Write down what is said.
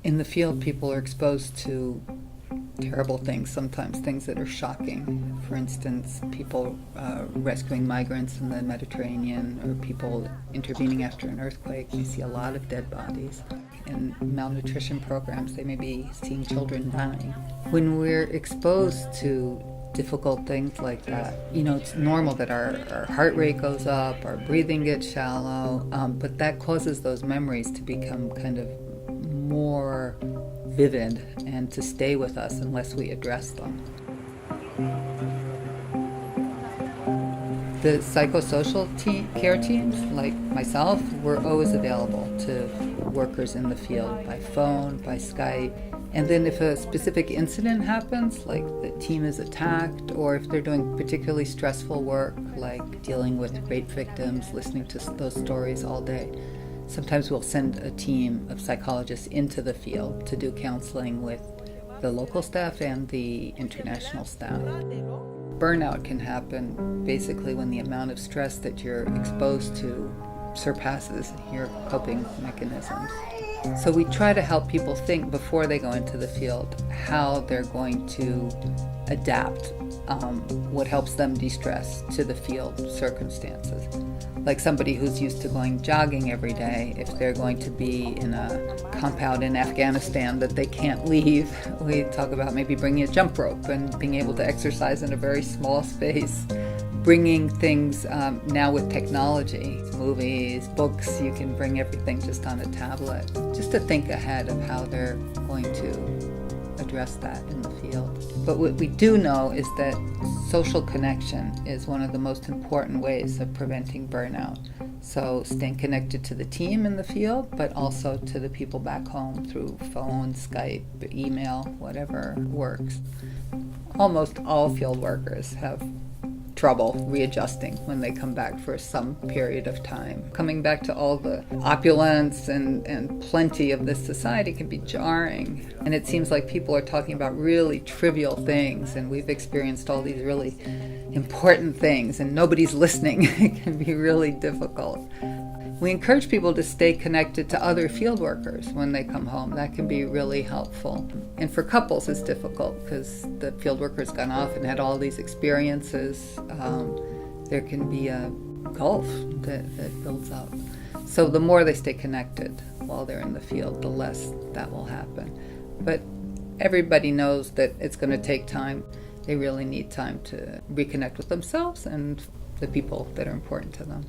In the field, people are exposed to terrible things, sometimes things that are shocking. For instance, people rescuing migrants in the Mediterranean, or people intervening after an earthquake. You see a lot of dead bodies. In malnutrition programs, they may be seeing children dying. When we're exposed to difficult things like that, it's normal that our heart rate goes up, our breathing gets shallow, but that causes those memories to become kind of more vivid and to stay with us unless we address them. The psychosocial care teams, like myself, we're always available to workers in the field by phone, by Skype. And then if a specific incident happens, like the team is attacked, or if they're doing particularly stressful work, like dealing with rape victims, listening to those stories all day, sometimes we'll send a team of psychologists into the field to do counseling with the local staff and the international staff. Burnout can happen basically when the amount of stress that you're exposed to surpasses your coping mechanisms. So we try to help people think before they go into the field how they're going to adapt what helps them de-stress to the field circumstances. Like somebody who's used to going jogging every day, if they're going to be in a compound in Afghanistan that they can't leave, we talk about maybe bringing a jump rope and being able to exercise in a very small space. Bringing things now with technology, movies, books, you can bring everything just on a tablet, just to think ahead of how they're going to address that in the field. But what we do know is that social connection is one of the most important ways of preventing burnout. So staying connected to the team in the field, but also to the people back home through phone, Skype, email, whatever works. Almost all field workers have trouble readjusting when they come back for some period of time. Coming back to all the opulence and plenty of this society can be jarring. And it seems like people are talking about really trivial things, and we've experienced all these really important things, and nobody's listening. It can be really difficult. We encourage people to stay connected to other field workers when they come home. That can be really helpful. And for couples, it's difficult because the field worker's gone off and had all these experiences. There can be a gulf that builds up. So the more they stay connected while they're in the field, the less that will happen. But everybody knows that it's going to take time. They really need time to reconnect with themselves and the people that are important to them.